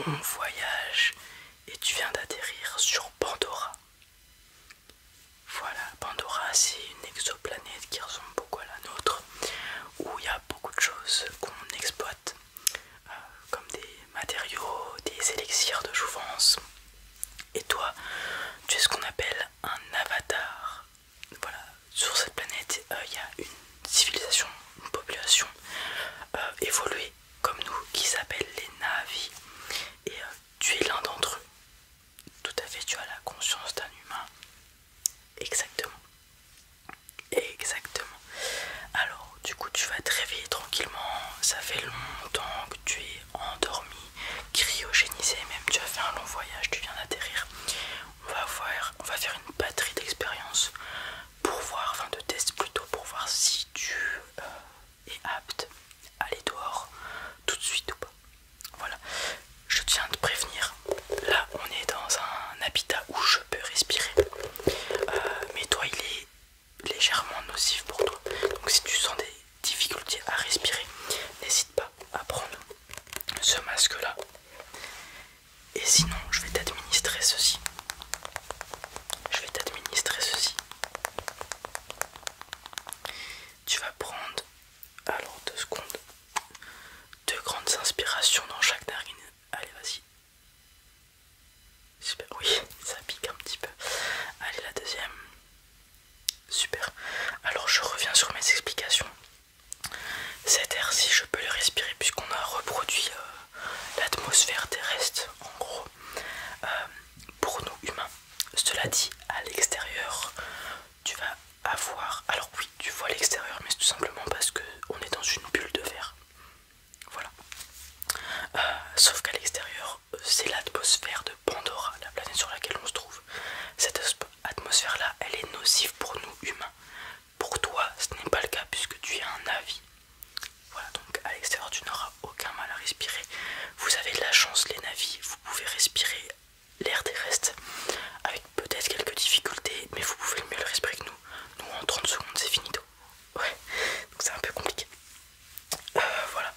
long voyage et tu viens d'atterrir sur Pandora. Voilà, Pandora, c'est une exoplanète qui ressemble beaucoup à la nôtre, où il y a beaucoup de choses qu'on exploite, comme des matériaux, des élixirs de jouvence. Et toi, tu es ce qu'on appelle un avatar. Voilà, sur cette planète, il y a une civilisation, une population évoluée comme nous qui s'appelle les Na'vi. Et tu es l'un d'entre eux. Tout à fait, tu as la conscience d'un humain. Exactement. Exactement. Alors, du coup, tu vas te réveiller tranquillement. Ça fait longtemps que tu es endormi, cryogénisé même. Tu as fait un long voyage, tu viens d'atterrir. On va faire une batterie d'expériences pour voir, enfin de tests plutôt, pour voir si tu es apte à aller dehors tout de suite ou pas. Voilà. Je tiens à te prévenir. Là, on est dans un habitat où je peux respirer. Mais toi, il est légèrement nocif pour toi. Donc si tu sens des difficultés à respirer, n'hésite pas à prendre ce masque là. Et sinon, je vais t'administrer ceci. Tu vas prendre, alors 2 secondes, 2 grandes inspirations dans chaque narine. Allez, vas-y. Super, oui, ça pique un petit peu. Allez, la deuxième. Super. Alors je reviens sur mes explications. Cet air-ci, je peux le respirer puisqu'on a reproduit l'atmosphère terrestre, en gros, pour nous humains. Cela dit, à l'extérieur, tu vas avoir... Alors oui, tu vois l'extérieur, mais c'est tout simplement parce qu'on est dans une bulle de verre. Voilà. Sauf qu'à l'extérieur, c'est l'atmosphère de Pandora, la planète sur laquelle on se trouve. Cette atmosphère-là, elle est nocive pour nous humains. Pour toi, ce n'est pas le cas puisque tu es un Na'vi. Voilà, donc à l'extérieur, tu n'auras aucun mal à respirer. Vous avez de la chance, les Na'vi, vous pouvez respirer l'air terrestre avec peut-être quelques difficultés, mais vous pouvez mieux le respirer que nous. Nous, en 30 secondes, c'est finito. Ouais, donc c'est un peu compliqué. Voilà,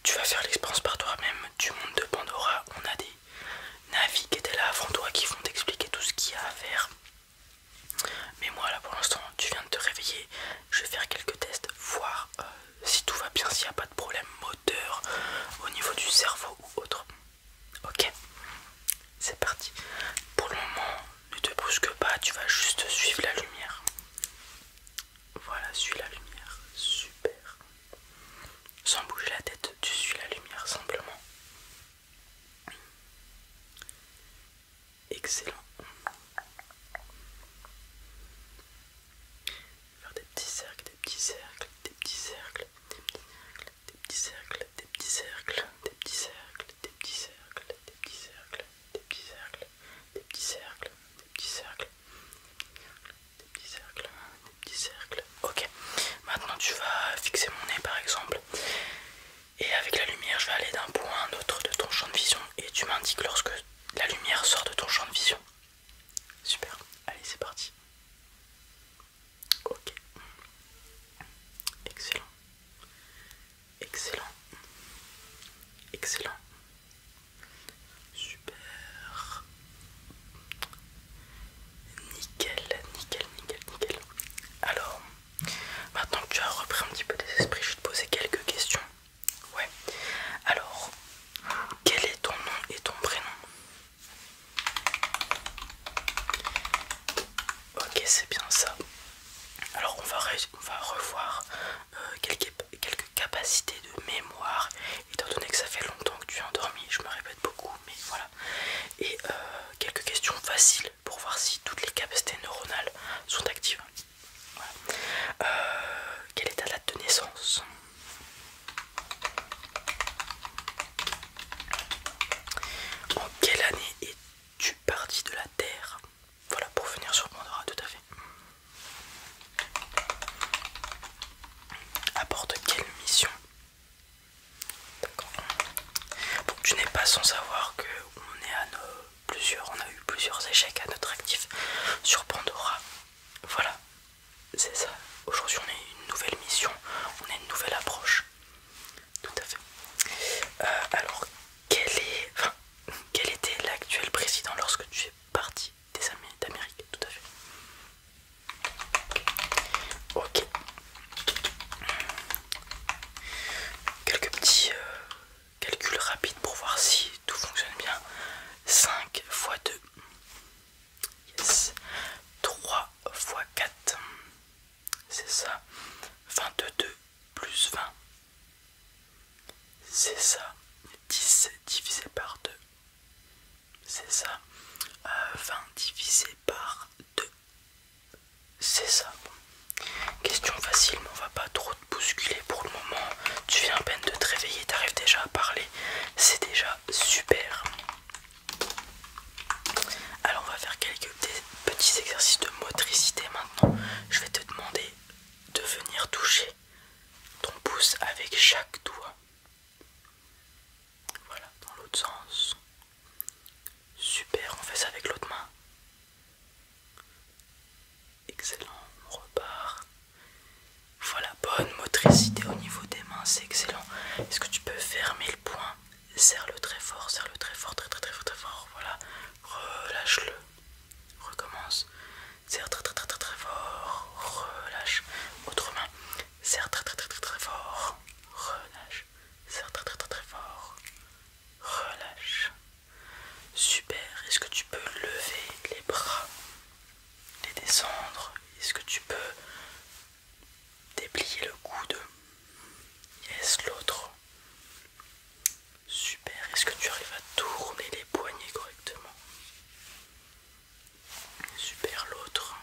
tu vas faire l'expérience par toi-même du monde de Pandora. On a des Na'vi qui étaient là avant toi qui vont t'expliquer tout ce qu'il y a à faire. Mais moi là pour l'instant, tu viens de te réveiller. Je vais faire quelques tests, voir si tout va bien, s'il n'y a pas de problème moteur au niveau du cerveau ou autre. Ok, c'est parti. Pour le moment, ne te brusque pas, tu vas juste suivre la lumière. Voilà, suis la lumière, super. Sans bouger la tête, tu suis la lumière simplement. Excellent. Faire des petits cercles, des petits cercles, des petits cercles, des petits cercles, des petits cercles, des petits cercles, des petits cercles, des petits cercles, des petits cercles, des petits cercles, des petits cercles, des petits cercles, des petits cercles. Ok, maintenant tu vas fixer mon nez par exemple. Et avec la lumière, je vais aller d'un point à un autre de ton champ de vision. Et tu m'indiques lorsque la lumière sort de ton champ de vision. Super, allez c'est parti. Ok. Excellent. Excellent. Excellent. Super. Nickel, nickel, nickel, nickel. Alors, maintenant que tu as repris un petit peu des esprits, je vais te poser quelques questions. Ouais. Alors, quel est ton nom et ton prénom? Ok, c'est bien ça. Alors on va revoir quelques capacités de mémoire, étant donné que ça fait longtemps que tu es endormi, je me répète beaucoup, mais voilà. Et quelques questions faciles pour voir si toutes les capacités neuronales sont actives. Voilà. Quelle est ta date de naissance? En quelle année es-tu parti de la Terre? Voilà, pour venir sur Pandora, tout à fait. Apporte quelle mission? D'accord. Bon, tu n'es pas sans savoir que on est on a eu plusieurs échecs à notre actif sur Pandora. Voilà, c'est ça. Aujourd'hui on a une nouvelle mission, on a une nouvelle approche. Tout à fait. Alors, plus 20. C'est ça. 10 divisé par 2. C'est ça. 20 divisé par 2. C'est ça. Question facile, mais on va pas trop te bousculer pour le moment. Tu viens à peine de te réveiller, t'arrives déjà à parler. C'est déjà super. Alors on va faire quelques petits exercices de motricité maintenant. Je vais te demander de venir toucher ton pouce avec chaque doigt. Voilà, dans l'autre sens. Super, on fait ça avec l'autre main. Excellent, on repart. Voilà, bonne motricité au niveau des mains, c'est excellent. Est-ce que tu peux fermer le poing? Serre-le très fort, très très fort. Voilà, relâche-le. Recommence. Serre très fort. Relâche. Autre main. Serre très fort. Relâche. Serre très fort. Relâche. Super. Est-ce que tu peux lever les bras, les descendre? Est-ce que tu peux déplier le coude? Yes, l'autre. Super. Est-ce que tu arrives à tourner les poignets correctement? Super, l'autre.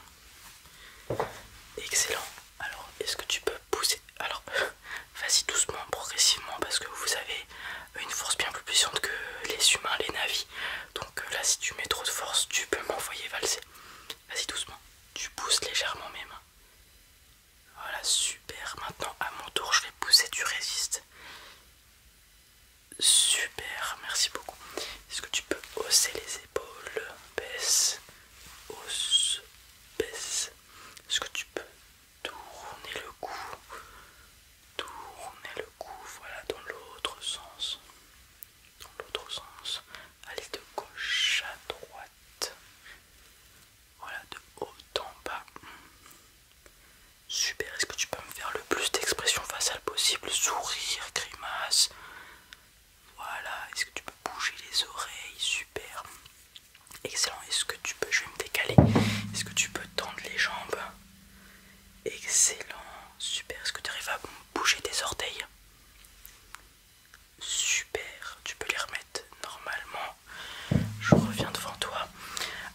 Excellent. Alors, est-ce que tu peux pousser? Alors, vas-y doucement, progressivement, parce que vous avez une force bien plus puissante que les humains, les navis. Donc là, si tu mets trop de force, tu peux m'envoyer valser. Vas-y doucement. Tu pousses légèrement mes mains. Voilà, super. Maintenant, à mon tour, je vais pousser, tu résistes. Super, merci beaucoup. Est-ce que tu peux hausser les épaules? Baisse, hausse, baisse. Est-ce que tu peux tourner le cou? Tourner le cou, voilà, dans l'autre sens. Dans l'autre sens. Allez de gauche à droite. Voilà, de haut en bas. Super, est-ce que tu peux me faire le plus d'expressions faciales possible? Sourire, grimace. Voilà, est-ce que tu peux bouger les oreilles? Super. Excellent, est-ce que tu peux, je vais me décaler. Est-ce que tu peux tendre les jambes? Excellent, super, est-ce que tu arrives à bouger tes orteils? Super, tu peux les remettre normalement. Je reviens devant toi.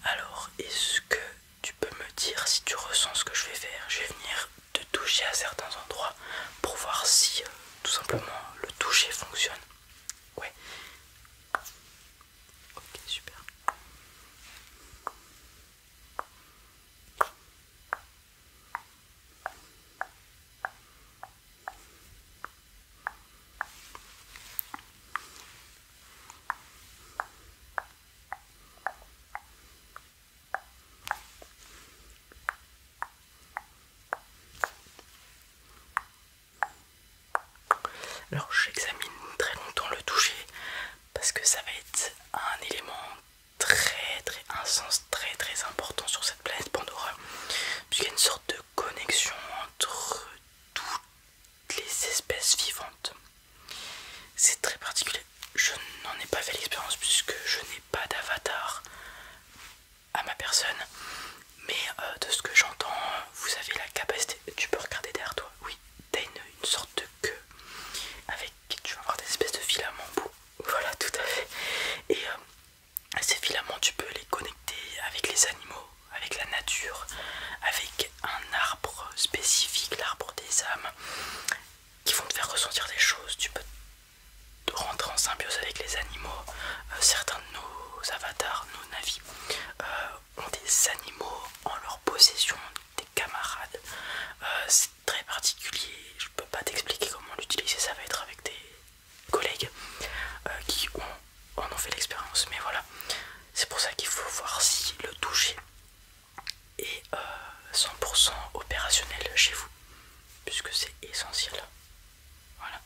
Alors, est-ce que tu peux me dire si tu ressens ce que je vais faire? Je vais venir te toucher à certains endroits pour voir si tout simplement le toucher fonctionne. Ouais. Ok, super. Alors j'examine très longtemps le toucher parce que ça va être un élément un sens très important sur cette planète Pandora, puisqu'il y a une sorte de connexion entre toutes les espèces vivantes. C'est très particulier. Je n'en ai pas fait l'expérience puisque je n'ai pas d'avatar à ma personne, mais de ce que j'entends, vous avez la capacité. Tu peux regarder derrière toi. Oui, t'as une sorte de queue avec, tu vas avoir des espèces de filaments beaux. Voilà, tout à fait. Et ces filaments, tu peux les connecter avec les animaux, avec la nature, avec un arbre spécifique, l'arbre des âmes, qui vont te faire ressentir des choses. Tu peux rentrer en symbiose avec les animaux. Certains de nos avatars, nos navis, ont des animaux en leur possession, des camarades. C'est très particulier, je peux pas t'expliquer comment l'utiliser, ça va être avec des collègues qui en ont fait l'expérience, mais voilà, c'est pour ça qu'il faut voir si le toucher est 100% opérationnel chez vous, puisque c'est essentiel. Voilà.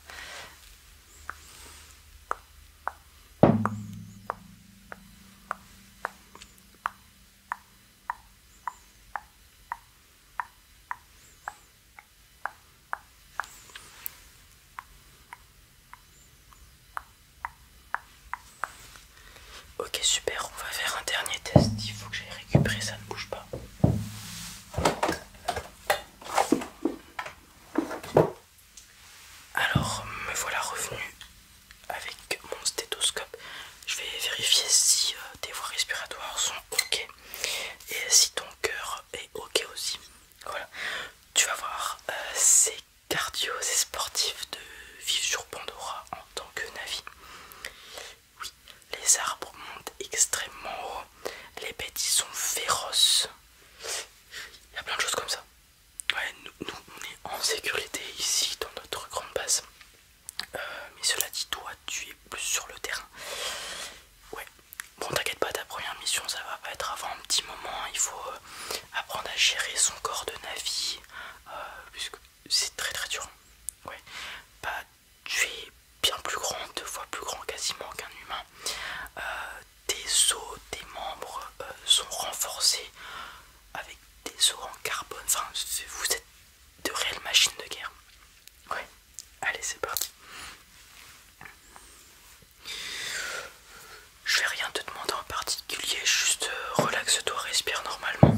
Ok, super, on va faire un dernier test. Il faut que j'aille récupérer, ça ne bouge pas. Allez, c'est parti. Je vais rien te demander en particulier, juste relaxe-toi, respire normalement.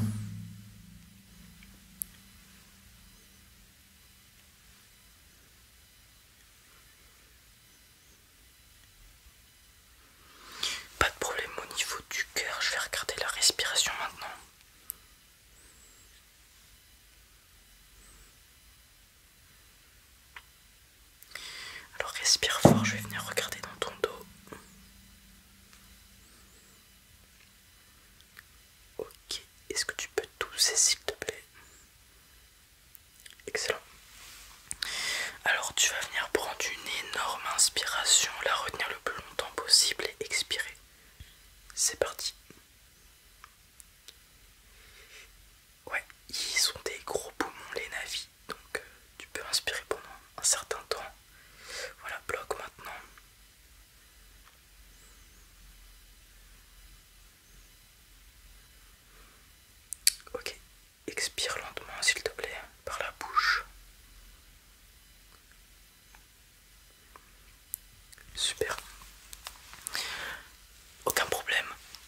Pas de problème au niveau du cœur, je vais regarder la respiration maintenant. Alors respire fort, je vais venir regarder dans ton dos. Ok, est-ce que tu peux tousser s'il te plaît? Excellent. Alors tu vas venir prendre une énorme inspiration, la retenir le plus longtemps possible et expirer. C'est parti. Ouais, ils sont des gros poumons les navis, donc tu peux inspirer pendant un certain temps. Voilà, bloque maintenant. Ok, expire lentement s'il te plaît, par la bouche. Super. Aucun problème,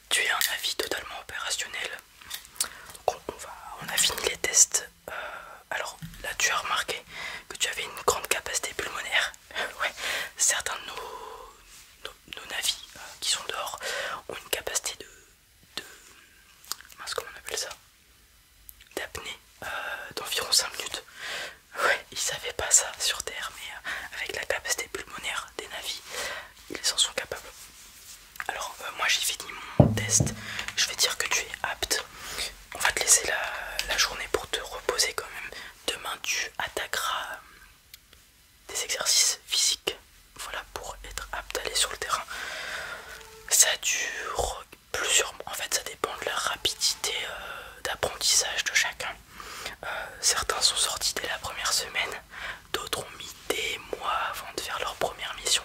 tu es un avis totalement opérationnel. Donc on a fini les tests. Alors là tu as remarqué que tu avais une grande capacité pulmonaire. Ouais, certains de nos navis qui sont dehors ont une capacité de mince, comment on appelle ça, d'apnée d'environ 5 minutes. Ouais, ils savaient pas ça sur Terre, mais avec la capacité pulmonaire des navis, ils en sont capables. Alors moi j'ai fini mon test, je vais dire que tu es apte. On va te laisser la journée pour te reposer quand même. Demain tu attaqueras des exercices physiques, voilà, pour être apte à aller sur le terrain. Ça dure plusieurs mois, en fait ça dépend de la rapidité d'apprentissage de chacun. Certains sont sortis dès la première semaine, d'autres ont mis des mois avant de faire leur première mission.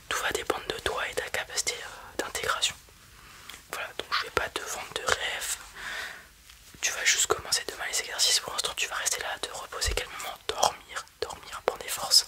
Tout va dépendre de toi et de ta capacité d'intégration. Voilà, donc je vais pas te vendre de rêve. Tu vas juste commencer demain les exercices. Pour l'instant tu vas rester là, te reposer calmement, dormir, prendre des forces.